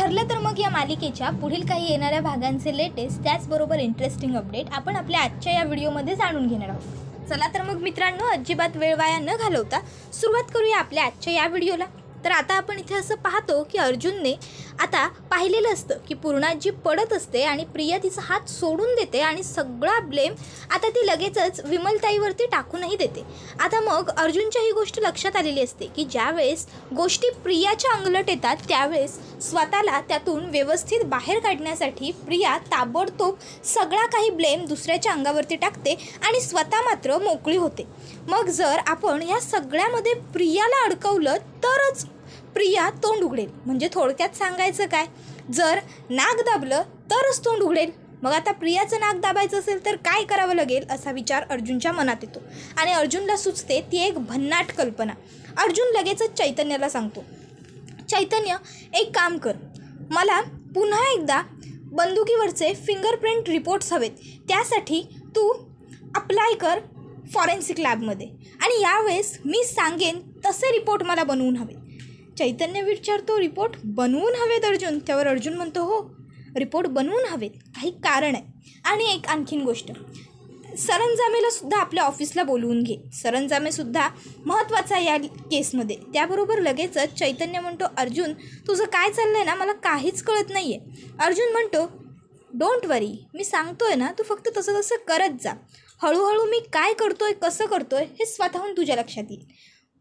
ठरलं तर मग या मालिकेच्या पुढील काही येणाऱ्या भागांचे लेटेस्ट त्याचबरोबर इंटरेस्टिंग अपडेट आपण आपल्या आजच्या या व्हिडिओमध्ये जाणून घेणार आहोत। चला तर मग मित्रांनो, अजिबात वेळ वाया न घालवता सुरुवात करूया आपल्या आजच्या या व्हिडिओला। तर आता आपण इथे असं पाहतो की अर्जुनने आता पाहिलेलं असतं की पूर्णाजी पडत असते आणि प्रिया तिचा हात सोडून देते आणि सगळा ब्लेम आता ती लगेचच विमलताईवरती टाकूनही देते। आता मग अर्जुनच्या ही गोष्ट लक्षात आलेली असते की ज्यावेळेस गोष्टी प्रियाच्या अंगलट येतात त्यावेळेस स्वतःला त्यातून व्यवस्थित बाहेर काढण्यासाठी प्रिया ताबडतोब सगळा काही ब्लेम दुसऱ्याच्या अंगावरती टाकते आणि स्वतः मात्र मोकळी होते। मग जर आपण या सगळ्यामध्ये प्रियाला अडकवलं तरच प्रिया तोंड उघडेल। म्हणजे थोडक्यात सांगायचं काय, जर नाक दाबलं तरच तोंड उघडेल। मग आता प्रियाचं नाक दाबायचं असेल तर काय करावं लागेल असा विचार अर्जुनच्या मनात येतो आणि अर्जुनला सुचते ती एक भन्नाट कल्पना। अर्जुन लगेचच चैतन्याला सांगतो, चैतन्य एक काम कर, मला पुन्हा एकदा बंदुकीवरचे फिंगरप्रिंट रिपोर्ट्स हवेत, त्यासाठी तू अप्लाय कर फॉरेन्सिक लॅबमध्ये आणि यावेळेस मी सांगेन तसे रिपोर्ट मला बनवून हवे। चैतन्य विचारतो, रिपोर्ट बनवून हवेत अर्जुन? त्यावर अर्जुन म्हणतो, हो रिपोर्ट बनवून हवेत, काही कारण आहे। आणि एक आणखीन गोष्ट, सरंजामेला सुद्धा आपल्या ऑफिसला बोलवून घे, सरंजामेसुद्धा महत्त्वाचा या केसमध्ये। त्याबरोबर लगेचच चैतन्य म्हणतो, अर्जुन तुझं काय चाललं आहे ना, मला काहीच कळत नाही आहे। अर्जुन म्हणतो, डोंट वरी, मी सांगतोय ना, तू फक्त तसं तसं करत जा, हळूहळू मी काय करतोय कसं करतोय हे स्वतःहून तुझ्या लक्षात येईल।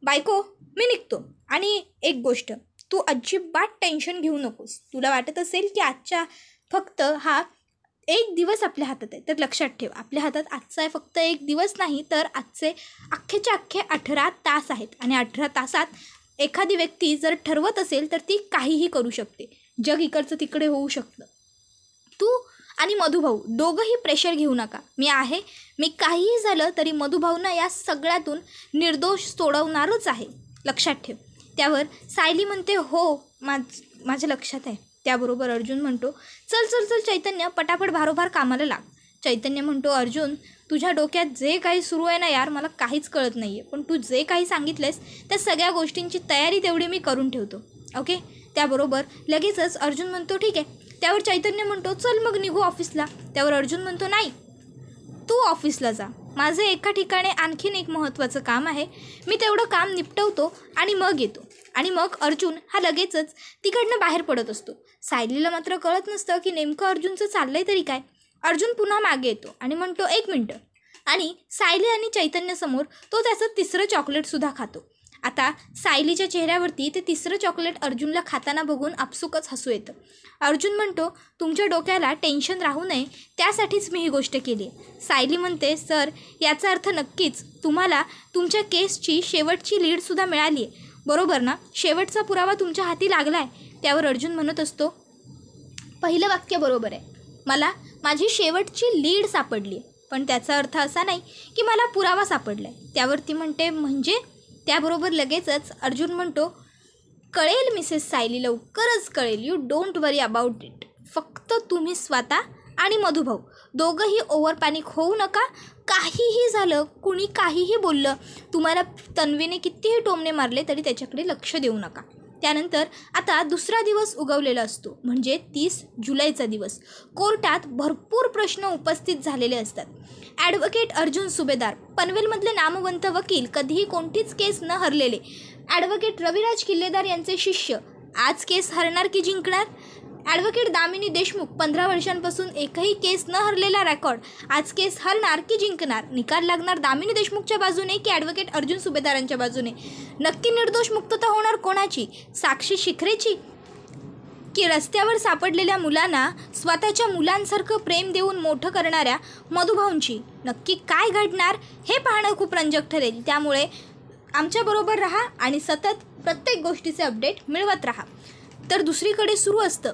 बायको मी निघतो। आणि एक गोष्ट, तू अजिबात टेन्शन घेऊ नकोस। तुला वाटत असेल की आजच्या फक्त हा एक दिवस आपल्या हातात आहे, तर लक्षात ठेव, आपल्या हातात आजचा आहे फक्त एक दिवस नाही, तर आजचे अख्खेच्या अख्खे 18 तास आहेत आणि 18 तासात एखादी व्यक्ती जर ठरवत असेल तर ती काहीही करू शकते। जग इकडचं तिकडे होऊ शकतं। तू आणि मधुभाऊ दोघंही प्रेशर घेऊ नका, मी आहे, मी काहीही झालं तरी मधुभाऊंना या सगळ्यातून निर्दोष सोडवणारच आहे, लक्षात ठेव। त्यावर सायली म्हणते, हो माझ्या लक्षात आहे। त्याबरोबर अर्जुन म्हणतो, चल चल चल चैतन्य, पटापट भारोभार कामाला लाग। चैतन्य म्हणतो, अर्जुन तुझ्या डोक्यात जे काही सुरू आहे ना यार, मला काहीच कळत नाही आहे, पण तू जे काही सांगितलेस त्या सगळ्या गोष्टींची तयारी तेवढी मी करून ठेवतो, ओके। त्याबरोबर लगेचच अर्जुन म्हणतो, ठीक आहे। त्यावर चैतन्य म्हणतो, चल मग निघू ऑफिसला। त्यावर अर्जुन म्हणतो, नाही तू ऑफिसला जा, माझं एका ठिकाणी आणखीन एक महत्त्वाचं काम आहे, मी तेवढं काम निपटवतो आणि मग येतो। आणि मग अर्जुन हा लगेचच तिकडनं बाहेर पडत असतो। सायलीला मात्र कळत नसतं की नेमकं अर्जुनचं चाललंय तरी काय। अर्जुन पुन्हा मागे येतो आणि म्हणतो, एक मिनटं, आणि सायली आणि चैतन्यासमोर तो त्याचं तिसरं चॉकलेटसुद्धा खातो। आता सायलीच्या चेहऱ्यावरती ते तिसरं चॉकलेट अर्जुनला खाताना बघून आपसुकच हसू येतं। अर्जुन म्हणतो, तुमच्या डोक्याला टेन्शन राहू नये त्यासाठीच मी ही गोष्ट केली आहे। सायली म्हणते, सर याचा अर्थ नक्कीच तुम्हाला तुमच्या केसची शेवटची लीडसुद्धा मिळाली आहे, बरोबर ना? शेवटचा पुरावा तुमच्या हाती लागला आहे। त्यावर अर्जुन म्हणत असतो, पहिलं वाक्य बरोबर आहे, मला माझी शेवटची लीड सापडली आहे, पण त्याचा अर्थ असा नाही की मला पुरावा सापडला आहे। त्यावर ती म्हणते, म्हणजे? त्याबरोबर लगेचच अर्जुन म्हणतो, कळेल मिसेस सायली, लवकरच कळेल, you don't worry about it. फक्त तुम्ही स्वतः आणि मधुभाऊ दोघंही ओव्हर पॅनिक होऊ नका। काहीही झालं, कुणी काहीही बोललं, तुम्हाला तन्वीने कितीही टोमणे मारले तरी त्याच्याकडे लक्ष देऊ नका। त्यानंतर आता दुसरा दिवस उगवलेला असतो, म्हणजे 30 जुलैचा दिवस। कोर्टात भरपूर प्रश्न उपस्थित झालेले असतात। ॲडव्होकेट अर्जुन सुभेदार, पनवेलमधले नामवंत वकील, कधीही कोणतीच केस न हरलेले ॲडव्होकेट रविराज किल्लेदार यांचे शिष्य, आज केस हरणार की जिंकणार? ॲडव्होकेट दामिनी देशमुख, 15 वर्षांपासून एकही केस न हरलेला रेकॉर्ड, आज केस हरणार की जिंकणार? निकाल लागणार दामिनी देशमुखच्या बाजूने की ॲडव्होकेट अर्जुन सुभेदारांच्या बाजूने? नक्की निर्दोष मुक्तता होणार कोणाची? साक्षी शिखरेची की रस्त्यावर सापडलेल्या मुलांना स्वतःच्या मुलांसारखं प्रेम देऊन मोठं करणाऱ्या मधुभाऊंची? नक्की काय घडणार हे पाहणं खूप रंजक ठरेल। त्यामुळे आमच्याबरोबर राहा आणि सतत प्रत्येक गोष्टीचे अपडेट मिळवत राहा। तर दुसरीकडे सुरू असतं,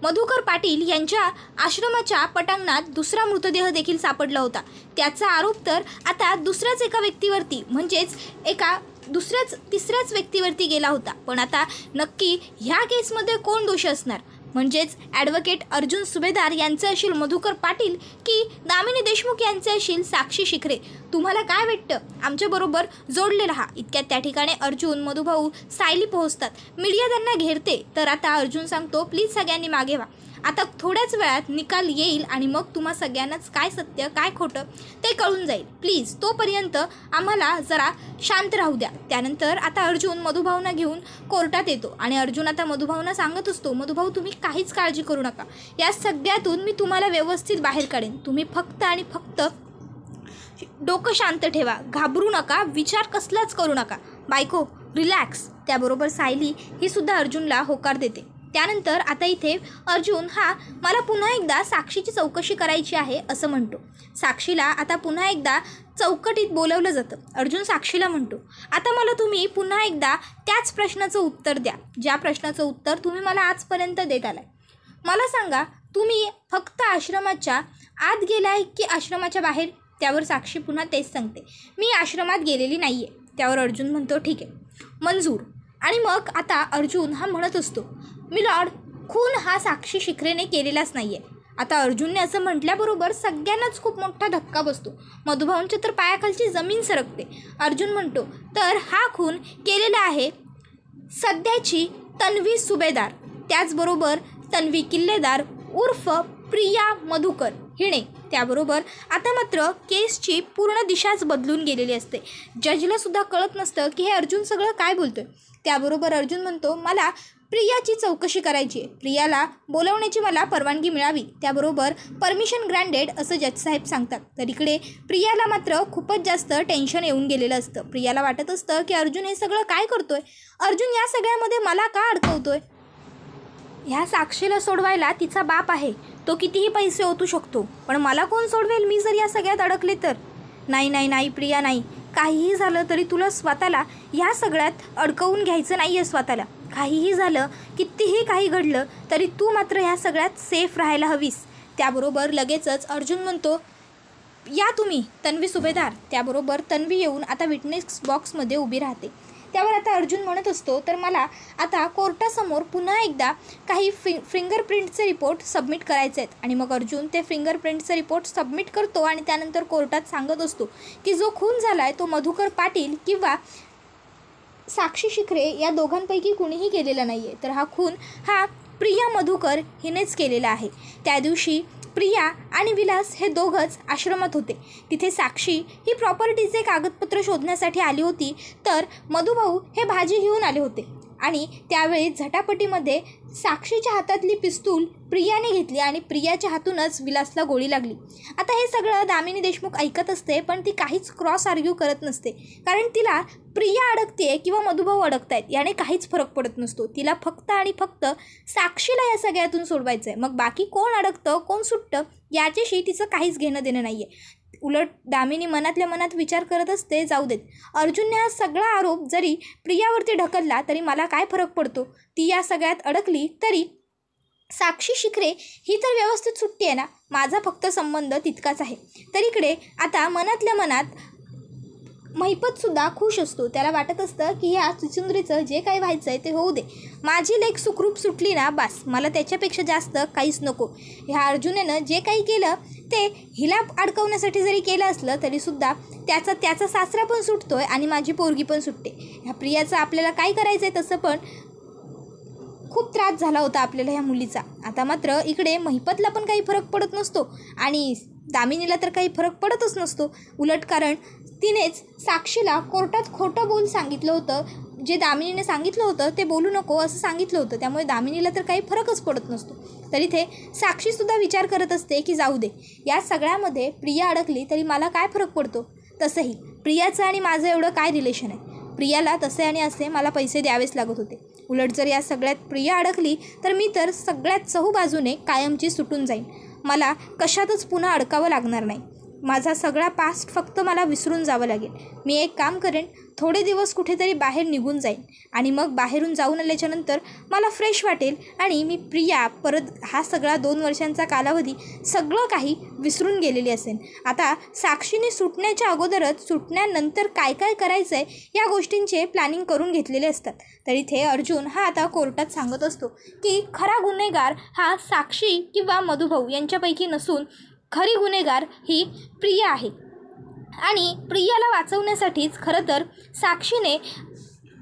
मधुकर पाटील यांच्या आश्रमाच्या पटांगणात दुसरा मृतदेह देखील सापडला होता। त्याचा आरोप तर आता दुसऱ्याच एका व्यक्तीवरती, म्हणजेच एका तिसऱ्याच व्यक्तीवरती गेला होता। पण आता नक्की ह्या केसमध्ये कोण दोषी असणार? म्हणजेच ॲडव्होकेट अर्जुन सुभेदार यांचे असतील मधुकर पाटील की दामिनी देशमुख यांचे असतील साक्षी शिखरे? तुम्हाला काय वाटतं? आमच्याबरोबर जोडले राहा. इतक्यात त्या ठिकाणी अर्जुन, मधुभाऊ, सायली पोहोचतात. मीडिया त्यांना घेरते. तर आता अर्जुन सांगतो, प्लीज सगळ्यांनी मागे व्हा. आता थोड्याच वेळात निकाल येईल आणि मग तुम्हा सगळ्यांनाच काय सत्य काय खोटं ते कळून जाईल. प्लीज तोपर्यंत आम्हाला जरा शांत राहू द्या. त्यानंतर आता अर्जुन मधुभाऊंना घेऊन कोर्टात येतो आणि अर्जुन आता मधुभाऊंना सांगत असतो, मधुभाऊ तुम्ही काहीच काळजी करू नका. या सगळ्यातून मी तुम्हाला व्यवस्थित बाहेर काढेन. तुम्ही फक्त आणि फक्त डोकं शांत ठेवा, घाबरू नका, विचार कसलाच करू नका. बायको रिलॅक्स. त्याबरोबर सायली ही सुद्धा अर्जुनला होकार देते. त्यानंतर आता इथे अर्जुन हा मला पुन्हा एकदा साक्षीची चौकशी करायची आहे असं म्हणतो. साक्षीला आता पुन्हा एकदा चौकटीत बोलवलं जातं. अर्जुन साक्षीला म्हणतो, आता मला तुम्ही पुन्हा एकदा त्याच प्रश्नाचं उत्तर द्या, ज्या प्रश्नाचं उत्तर तुम्ही मला आजपर्यंत देत आलाय. मला सांगा, तुम्ही फक्त आश्रमाच्या आत गेलाय की आश्रमाच्या बाहेर? त्यावर साक्षी पुन्हा तेच सांगते, मी आश्रमात गेलेली नाही आहे. त्यावर अर्जुन म्हणतो, ठीक आहे, मंजूर. आणि मग आता अर्जुन हा म्हणत असतो, मिलॉर्ड, खून हा साक्षी शिखरेने केलेलाच नाही आहे. आता अर्जुनने असं म्हटल्याबरोबर सगळ्यांनाच खूप मोठा धक्का बसतो. मधुभाऊंच्या तर पायाखालची जमीन सरकते. अर्जुन म्हणतो, तर हा खून केलेला आहे सध्याची तन्वी सुभेदार, त्याचबरोबर तन्वी किल्लेदार उर्फ प्रिया मधुकर हिने. त्याबरोबर आता मात्र केसची पूर्ण दिशाच बदलून गेलेली असते. जजला सुद्धा कळत नसतं की हे अर्जुन सगळं काय बोलतोय. त्याबरोबर अर्जुन म्हणतो, मला प्रियाची चौकशी करायची आहे. प्रियाला बोलवण्याची मला परवानगी मिळावी. त्याबरोबर परमिशन ग्रँटेड असं जजसाहेब सांगतात. तर इकडे प्रियाला मात्र खूपच जास्त टेन्शन येऊन गेलेलं असतं. प्रियाला वाटत असतं की अर्जुन हे सगळं काय करतोय, अर्जुन या सगळ्यामध्ये मला का अडकवतोय. ह्या साक्षीला सोडवायला तिचा बाप आहे, तो कितीही पैसे ओतू शकतो, पण मला कोण सोडवेल मी जर या सगळ्यात अडकले तर? नाही नाही नाही प्रिया, नाही. काहीही झालं तरी तुला स्वतःला ह्या सगळ्यात अडकवून घ्यायचं नाही आहे. स्वतःला काहीही झालं, कितीही काही घडलं तरी तू मात्र ह्या सगळ्यात सेफ राहायला हवीस. त्याबरोबर लगेचच अर्जुन म्हणतो, या तुम्ही तन्वी सुभेदार. त्याबरोबर तन्वी येऊन आता विटनेस बॉक्समध्ये उभी राहते. त्यावर आता अर्जुन म्हणत असतो, तर मला आता कोर्टासमोर पुन्हा एकदा काही फिंगरप्रिंटचे रिपोर्ट सबमिट करायचे आहेत. आणि मग अर्जुन ते फिंगरप्रिंटचे रिपोर्ट सबमिट करतो आणि त्यानंतर कोर्टात सांगत असतो की जो खून झाला आहे तो मधुकर पाटील किंवा साक्षी शिखरे या दोघांपैकी कुणीही केलेला नाही आहे. तर हा खून हा प्रिया मधुकर हिनेच केलेला आहे. त्या दिवशी प्रिया आणि विलास हे दोघंच आश्रमात होते. तिथे साक्षी ही प्रॉपर्टीचे कागदपत्र शोधण्यासाठी आली होती, तर मधुभाऊ हे भाजी घेऊन आले होते. आणि त्यावेळी झटापटीमध्ये साक्षीच्या हातातली पिस्तूल प्रियाने घेतली आणि प्रियाच्या हातूनच विलासला गोळी लागली. आता हे सगळं दामिनी देशमुख ऐकत असते, पण ती काहीच क्रॉस आर्ग्यू करत नसते, कारण तिला प्रिया अडकते किंवा मधुभाऊ अडकतायत याने काहीच फरक पडत नसतो. तिला फक्त आणि फक्त साक्षीला या सगळ्यातून सोडवायचं आहे. मग बाकी कोण अडकतं कोण सुटतं याच्याशी तिचं काहीच घेणं देणं नाही आहे. उलट दामिनी मनातल्या मनात विचार करत असते, जाऊ देत, अर्जुनने हा सगळा आरोप जरी प्रियावरती ढकलला तरी मला काय फरक पडतो. ती या सगळ्यात अडकली तरी साक्षी शिखरे ही तर व्यवस्थित सुट्टी आहे ना, माझा फक्त संबंध तितकाच आहे. तर इकडे आता मनातल्या मनात महिपतसुद्धा खुश असतो. त्याला वाटत असतं की ह्या चुचुंद्रीचं जे काही व्हायचं आहे ते होऊ दे. माझी लेक सुखरूप सुटली ना, बस, मला त्याच्यापेक्षा जास्त काहीच नको. ह्या अर्जुनानं जे काही केलं ते हिला अडकवण्यासाठी जरी केलं असलं तरीसुद्धा त्याचा सासरा पण सुटतोय आणि माझी पोरगी पण सुटते. ह्या प्रियाचं आपल्याला काय करायचं आहे तसं पण खूप त्रास झाला होता आपल्याला ह्या मुलीचा. आता मात्र इकडे महिपतला पण काही फरक पडत नसतो आणि दामिनीला तर काही फरक पडतच नसतो. उलट कारण तिनेच साक्षीला कोर्टात खोटं बोल सांगितलं होतं. जे दामिनीने सांगितलं होतं ते बोलू नको असं सांगितलं होतं. त्यामुळे दामिनीला तर काही फरकच पडत नसतो. तर इथे साक्षीसुद्धा विचार करत असते की जाऊ दे, या सगळ्यामध्ये प्रिया अडकली तरी मला काय फरक पडतो. तसंही प्रियाचं आणि माझं एवढं काय रिलेशन आहे. प्रियाला तसे आणि असे मला पैसे द्यावेच लागत होते. उलट जर या सगळ्यात प्रिया अडकली तर मी तर सगळ्यात चहूबाजूने कायमची सुटून जाईन. मला कशातच पुन्हा अडकावं लागणार नाही. माझा सगळा पास्ट फक्त मला विसरून जावं लागेल. मी एक काम करेन, थोडे दिवस कुठेतरी बाहेर निघून जाईन आणि मग बाहेरून जाऊन आल्याच्यानंतर मला फ्रेश वाटेल आणि मी प्रिया परत हा सगळा 2 वर्षांचा कालावधी सगळं काही विसरून गेलेली असेल. आता साक्षीने सुटण्याच्या अगोदरच सुटण्यानंतर काय काय करायचं आहे या गोष्टींचे प्लॅनिंग करून घेतलेले असतात. तर इथे अर्जुन हा आता कोर्टात सांगत असतो की खरा गुन्हेगार हा साक्षी किंवा मधुभाऊ यांच्यापैकी नसून खरी गुन्हेगार ही प्रिया आहे आणि प्रियाला वाचवण्यासाठीच खरं तर साक्षीने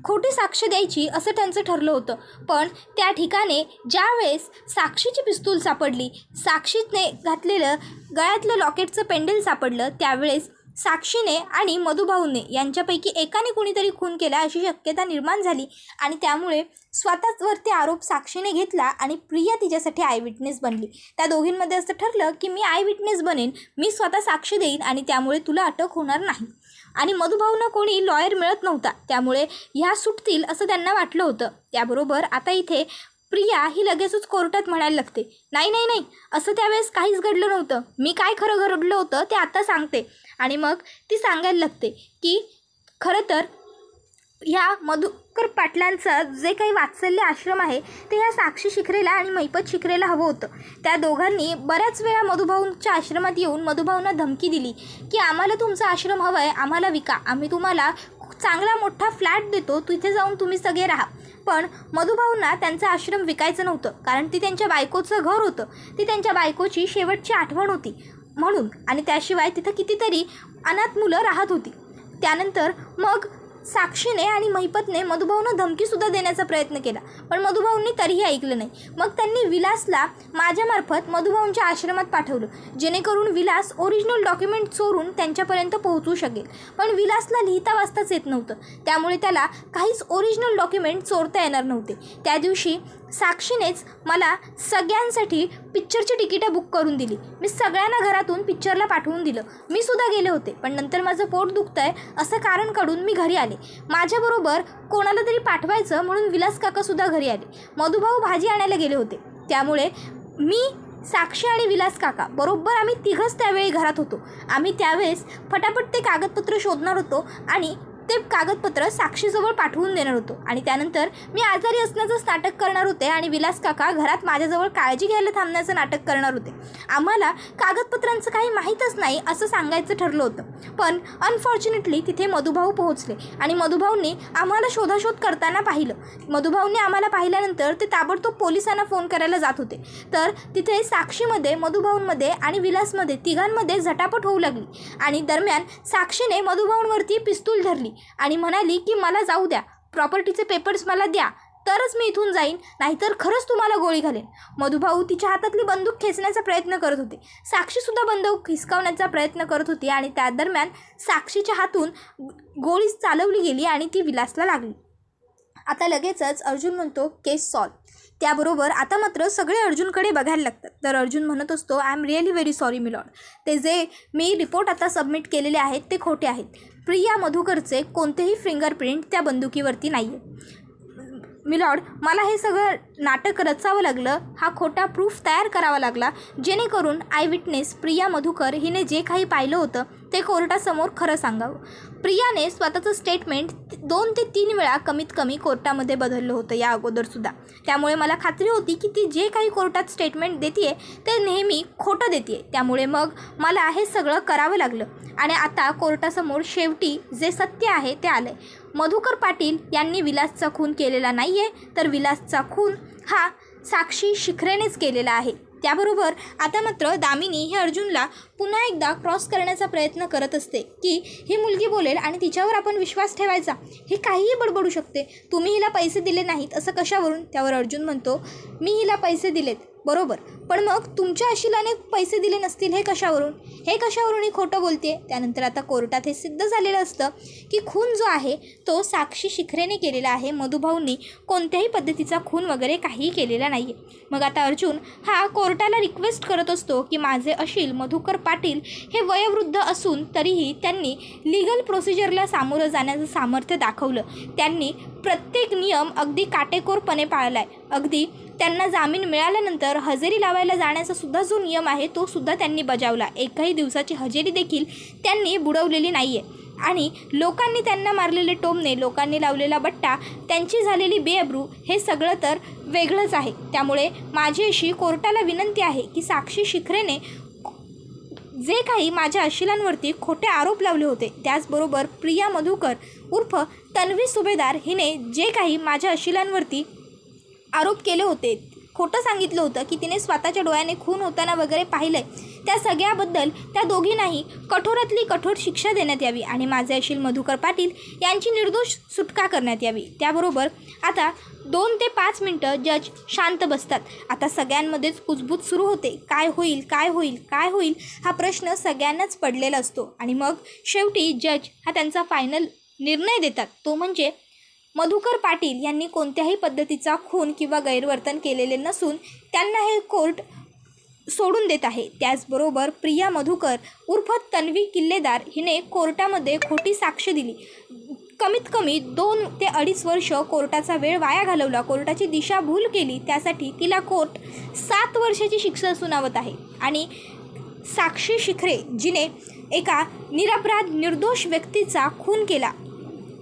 खोटी साक्ष द्यायची असं त्यांचं ठरलं होतं. पण त्या ठिकाणी ज्यावेळेस साक्षीची पिस्तूल सापडली, साक्षीने घातलेलं गळ्यातलं लॉकेटचं पेंडल सापडलं, त्यावेळेस साक्षीने आणि मधुभाऊने यांच्यापैकी एकाने कुणीतरी खून केला अशी शक्यता निर्माण झाली आणि त्यामुळे स्वतःवरती आरोप साक्षीने घेतला आणि प्रिया तिच्यासाठी आय विटनेस बनली. त्या दोघींमध्ये असं ठरलं की मी आय विटनेस बनेन, मी स्वतः साक्ष देईन आणि त्यामुळे तुला अटक होणार नाही. आणि मधुभाऊंना कोणी लॉयर मिळत नव्हता, त्यामुळे ह्या सुटतील असं त्यांना वाटलं होतं. त्याबरोबर आता इथे प्रिया ही लगेचच कोर्टात म्हणायला लागते, नाही नाही नाही, असं त्यावेळेस काहीच घडलं नव्हतं, मी काय खरं घडलं होतं ते आता सांगते. आणि मग ती सांगायला लागते की खरं तर ह्या मधुकर पाटलांचं जे काही वात्सल्य आश्रम आहे ते ह्या साक्षी शिखरेला आणि महिपत शिखरेला हवं होतं. त्या दोघांनी बऱ्याच वेळा मधुभाऊंच्या आश्रमात येऊन मधुभाऊंना धमकी दिली की आम्हाला तुमचा आश्रम हवा आहे, आम्हाला विका, आम्ही तुम्हाला चांगला मोठा फ्लॅट देतो, तिथे जाऊन तुम्ही सगळे राहा. पण मधुभाऊंना त्यांचं आश्रम विकायचं नव्हतं, कारण ती त्यांच्या बायकोचं घर होतं, ती त्यांच्या बायकोची शेवटची आठवण होती म्हणून. आणि त्याशिवाय तिथं कितीतरी अनाथ मुलं राहत होती. त्यानंतर मग साक्षीने आणि महिपतने मधुभाऊंना धमकीसुद्धा देण्याचा प्रयत्न केला, पण मधुभाऊंनी तरीही ऐकलं नाही. मग त्यांनी विलासला माझ्यामार्फत मधुभाऊंच्या आश्रमात पाठवलं, जेणेकरून विलास ओरिजिनल डॉक्युमेंट चोरून त्यांच्यापर्यंत पोहोचू शकेल. पण विलासला लिहिता वाचताच येत नव्हतं, त्यामुळे त्याला काहीच ओरिजिनल डॉक्युमेंट चोरता येणार नव्हते. त्या दिवशी साक्षीनेच मला सगळ्यांसाठी पिक्चरची तिकीटं बुक करून दिली. मी सगळ्यांना घरातून पिक्चरला पाठवून दिलं. मी सुद्धा गेले होते, पण नंतर माझं पोट दुखतं आहे असं कारण काढून मी घरी आले. माझ्याबरोबर कोणाला तरी पाठवायचं म्हणून विलास काकासुद्धा घरी आले. मधुभाऊ भाजी आणायला गेले होते, त्यामुळे मी, साक्षी आणि विलास काका बरोबर आम्ही तिघंच त्यावेळी घरात होतो. आम्ही त्यावेळेस फटाफट ते कागदपत्र शोधणार होतो आणि ते कागदपत्र साक्षीजवळ पाठवून देणार होतो. आणि त्यानंतर मी आजारी असण्याचंच नाटक करणार होते आणि विलास काका घरात माझ्याजवळ काळजी घ्यायला थांबण्याचं नाटक करणार होते. आम्हाला कागदपत्रांचं काही माहीतच नाही असं सांगायचं ठरलं होतं. पण अनफॉर्च्युनेटली तिथे मधुभाऊ पोहोचले आणि मधुभाऊंनी आम्हाला शोधाशोध करताना पाहिलं. मधुभाऊंनी आम्हाला पाहिल्यानंतर ते ताबडतोब पोलिसांना फोन करायला जात होते. तर तिथे साक्षीमध्ये, मधुभाऊंमध्ये आणि विलासमध्ये तिघांमध्ये झटापट होऊ लागली आणि दरम्यान साक्षीने मधुभाऊंवरती पिस्तूल धरली आणि म्हणाली की मला जाऊ द्या, प्रॉपर्टीचे पेपर्स मला द्या, तरच मी इथून जाईन, नाहीतर खरंच तुम्हाला गोळी घालेन. मधुभाऊ तिच्या हातातली बंदूक खेचण्याचा प्रयत्न करत होते. साक्षीसुद्धा बंदूक हिसकावण्याचा प्रयत्न करत होती आणि त्या दरम्यान साक्षीच्या हातून गोळी चालवली गेली आणि ती विलासला लागली. आता लगेचच अर्जुन म्हणतो केस सॉल्व. त्याबरोबर आता मात्र सगळे अर्जुनकडे बघायला लागतात. तर अर्जुन म्हणत असतो I am really very sorry milord, ते जे मी रिपोर्ट आता सबमिट केलेले आहेत ते खोटे आहेत. प्रिया मधुकरचे कोणतेही फिंगरप्रिंट त्या बंदुकीवरती नाही आहे. मिलॉर्ड, मला हे सगळं नाटक रचावं लागलं, हा खोटा प्रूफ तयार करावा लागला, जेणेकरून आय विटनेस प्रिया मधुकर हिने जे काही पाहिलं होतं ते कोर्टासमोर खरं सांगावं. प्रियाने स्वतःचं स्टेटमेंट 2 ते 3 वेळा कमीत कमी कोर्टामध्ये बदललं होतं या अगोदरसुद्धा. त्यामुळे मला खात्री होती की ती जे काही कोर्टात स्टेटमेंट देते ते नेहमी खोटं देते. त्यामुळे मग मला हे सगळं करावं लागलं आणि आता कोर्टासमोर शेवटी जे सत्य आहे ते आलं आहे. मधुकर पाटील यांनी विलासचा खून केलेला नाही आहे, तर विलासचा खून हा साक्षी शिखरेनेच केलेला आहे. त्याबरोबर आता मात्र दामिनी हे अर्जुनला पुन्हा एकदा क्रॉस करण्याचा प्रयत्न करत असते की ही मुलगी बोलेल आणि तिच्यावर आपण विश्वास ठेवायचा, हे काहीही बडबडू शकते, तुम्ही हिला पैसे दिले नाहीत असं कशावरून. त्यावर अर्जुन म्हणतो मी हिला पैसे दिलेत बरोबर, पण मग तुमच्या अशिलाने पैसे दिले नसतील हे कशावरून ही खोटं बोलते. त्यानंतर आता कोर्टात हे सिद्ध झालेलं असतं की खून जो आहे तो साक्षी शिखरेने केलेला आहे, मधुभाऊंनी कोणत्याही पद्धतीचा खून वगैरे काहीही केलेला नाही आहे. मग आता अर्जुन हा कोर्टाला रिक्वेस्ट करत असतो की माझे अशील मधुकर पाटील हे वयोवृद्ध असून तरीही त्यांनी लीगल प्रोसिजरला सामोरं जाण्याचं सामर्थ्य दाखवलं. त्यांनी प्रत्येक नियम अगदी काटेकोरपणे पाळला आहे, अगदी त्यांना जामीन मिळाल्यानंतर हजेरी लावायला जाण्याचा सुद्धा जो नियम आहे तो सुद्धा त्यांनी बजावला. एकही दिवसाची हजेरी देखील त्यांनी बुडवलेली नाही आहे. आणि लोकांनी त्यांना मारलेले टोमणे, लोकांनी लावलेला बट्टा, त्यांची झालेली बेअब्रू हे सगळं तर वेगळंच आहे. त्यामुळे माझी अशी कोर्टाला विनंती आहे की साक्षी शिखरेने जे काही माझ्या अशिलांवरती खोटे आरोप लावले होते, त्याचबरोबर प्रिया मधुकर उर्फ तन्वी सुभेदार हिने जे काही माझ्या अशिलांवरती आरोप केले होते, खोटं सांगितलं होतं की तिने स्वतःच्या डोळ्याने खून होताना वगैरे पाहिलं, त्या सगळ्याबद्दल त्या दोघींनाही कठोरातली कठोर शिक्षा देण्यात यावी आणि माझे अशील मधुकर पाटील यांची निर्दोष सुटका करण्यात यावी. त्याबरोबर आता 2 ते 5 मिनटं जज शांत बसतात. आता सगळ्यांमध्येच कुजबूज सुरू होते. काय होईल काय होईल काय होईल हा प्रश्न सगळ्यांनाच पडलेला असतो. आणि मग शेवटी जज हा त्यांचा फायनल निर्णय देतात. तो म्हणजे मधुकर पाटील यांनी कोणत्याही पद्धतीचा खून किंवा गैरवर्तन केलेले नसून त्यांना हे कोर्ट सोडून देत आहे. त्याचबरोबर प्रिया मधुकर उर्फ तन्वी किल्लेदार हिने कोर्टामध्ये खोटी साक्ष दिली. कमीत कमी 2 ते 2.5 वर्ष कोर्टाचा वेळ वाया घालवला, कोर्टाची दिशाभूल केली. त्यासाठी तिला कोर्ट 7 वर्षाची शिक्षा सुनावत आहे. आणि साक्षी शिखरे जिने एका निरपराध निर्दोष व्यक्तीचा खून केला,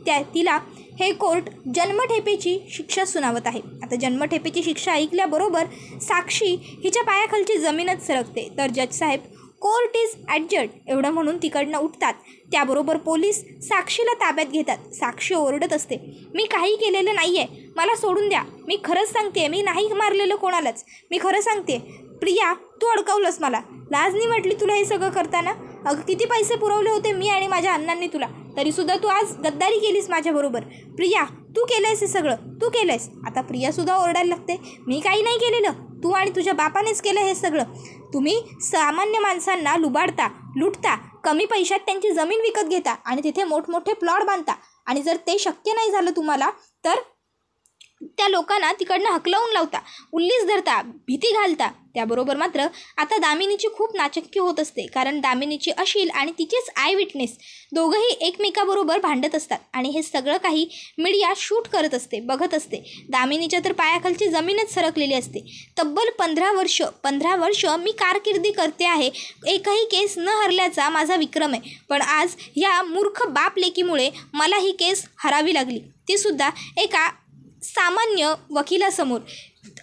तिला हे कोर्ट जन्मठेपेची शिक्षा सुनावत आहे. आता जन्मठेपेची शिक्षा ऐकल्याबरोबर साक्षी हिच्या पायाखालची जमीनच सरकते. तर जज साहेब कोर्ट इज ॲडजर्ड एवढं म्हणून तिकडनं उठतात. त्याबरोबर पोलीस साक्षीला ताब्यात घेतात. साक्षी ओरडत असते, मी काही केलेलं नाही आहे, मला सोडून द्या, मी खरंच सांगते, मी नाही मारलेलं कोणालाच, मी खरं सांगते. प्रिया तू अडकवलंस मला, लाज नाही वाटली तुला हे सगळं करताना? अगं किती पैसे पुरवले होते मी आणि माझ्या अण्णांनी तुला, तरीसुद्धा तू आज गद्दारी केलीस माझ्याबरोबर. प्रिया तू केलं आहेस हे सगळं, तू केलं आहेस. आता प्रियासुद्धा ओरडायला लागते, मी काही नाही केलेलं, तू आणि तुझ्या बापानेच केलं हे सगळं. तुम्ही सामान्य माणसांना लुबाडता, लुटता, कमी पैशात त्यांची जमीन विकत घेता आणि तिथे मोठमोठे प्लॉट बांधता. आणि जर ते शक्य नाही झालं तुम्हाला तर त्या लोकांना तिकडनं हकलवून लावता, उल्लीस धरता, भीती घालता. त्याबरोबर मात्र आता दामिनीची खूप नाचक्की होत असते. कारण दामिनीची अशील आणि तिचेच आय विटनेस दोघंही एकमेकाबरोबर भांडत असतात आणि हे सगळं काही मीडिया शूट करत असते, बघत असते. दामिनीच्या तर पायाखालची जमीनच सरकलेली असते. तब्बल 15 वर्ष मी कारकिर्दी करते आहे, एकही केस न हरल्याचा माझा विक्रम आहे. पण आज या मूर्ख बाप लेकीमुळे मला ही केस हरावी लागली, तीसुद्धा एका सामान्य वकिलासमोर.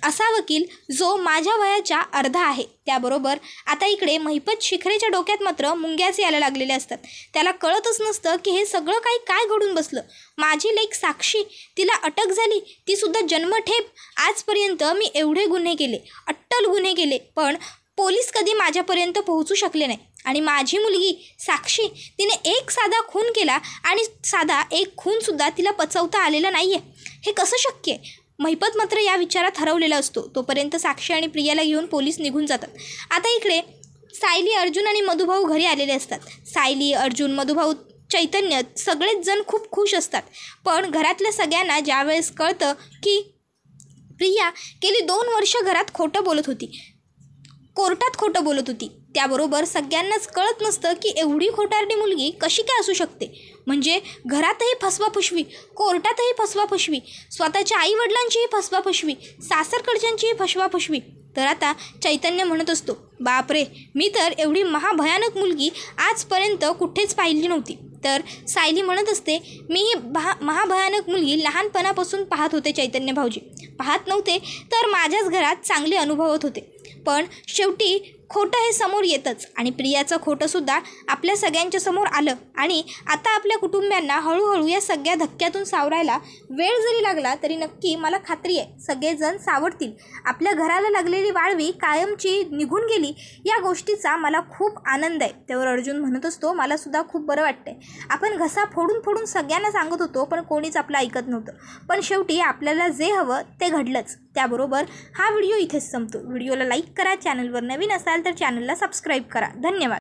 असा वकील जो माझ्या वयाच्या अर्धा आहे. त्याबरोबर आता इकडे महिपत शिखरेच्या डोक्यात मात्र मुंग्याचे यायला लागलेले असतात. त्याला कळतच नसतं की हे सगळं काही काय घडून बसलं. माझी लेक साक्षी, तिला अटक झाली, तीसुद्धा जन्मठेप. आजपर्यंत मी एवढे गुन्हे केले, अट्टल गुन्हे केले, पण पोलीस कधी माझ्यापर्यंत पोहोचू शकले नाही. आणि माझी मुलगी साक्षी, तिने एक साधा खून केला आणि साधा एक खूनसुद्धा तिला पचवता आलेला नाही आहे. हे कसं शक्य आहे? महिपत मात्र या विचारात हरवलेला असतो. तोपर्यंत साक्षी आणि प्रियाला घेऊन पोलीस निघून जातात. आता इकडे सायली, अर्जुन आणि मधुभाऊ घरी आलेले असतात. सायली, अर्जुन, मधुभाऊ, चैतन्य सगळेच जण खूप खुश असतात. पण घरातल्या सगळ्यांना ज्यावेळेस कळतं की प्रिया गेली 2 वर्ष घरात खोटं बोलत होती, कोर्टात खोटं बोलत होती, त्याबरोबर सगळ्यांनाच कळत नसतं की एवढी खोटारडी मुलगी कशी काय असू शकते. म्हणजे घरातही फसवाफसवी, कोर्टातही फसवाफसवी, स्वतःच्या आईवडिलांचीही फसवाफसवी, सासरकडच्यांचीही फसवाफसवी. तर आता चैतन्य म्हणत असतो, बापरे, मी तर एवढी महाभयानक मुलगी आजपर्यंत कुठेच पाहिली नव्हती. तर सायली म्हणत असते, मी ही महाभयानक मुलगी लहानपणापासून पाहत होते चैतन्य भाऊजी, पाहत नव्हते तर माझ्याच घरात चांगले अनुभवत होते. पण शेवटी खोटं हे समोर येतंच आणि प्रियाचं खोटंसुद्धा आपल्या सगळ्यांच्या समोर आलं. आणि आता आपल्या कुटुंबियांना हळूहळू या सगळ्या धक्क्यातून सावरायला वेळ जरी लागला तरी नक्की मला खात्री आहे सगळेजण सावरतील. आपल्या घराला लागलेली वाळवी कायमची निघून गेली या गोष्टीचा मला खूप आनंद आहे. त्यावर अर्जुन म्हणत असतो, मलासुद्धा खूप बरं वाटतंय. आपण घसा फोडून फोडून सगळ्यांना सांगत होतो पण कोणीच आपलं ऐकत नव्हतं. पण शेवटी आपल्याला जे हवं ते घडलंच. त्याबरोबर हा व्हिडिओ इथेच संपतो. व्हिडिओला लाईक करा, चॅनलवर नवीन असाल तर चॅनलला सबस्क्राईब करा. धन्यवाद.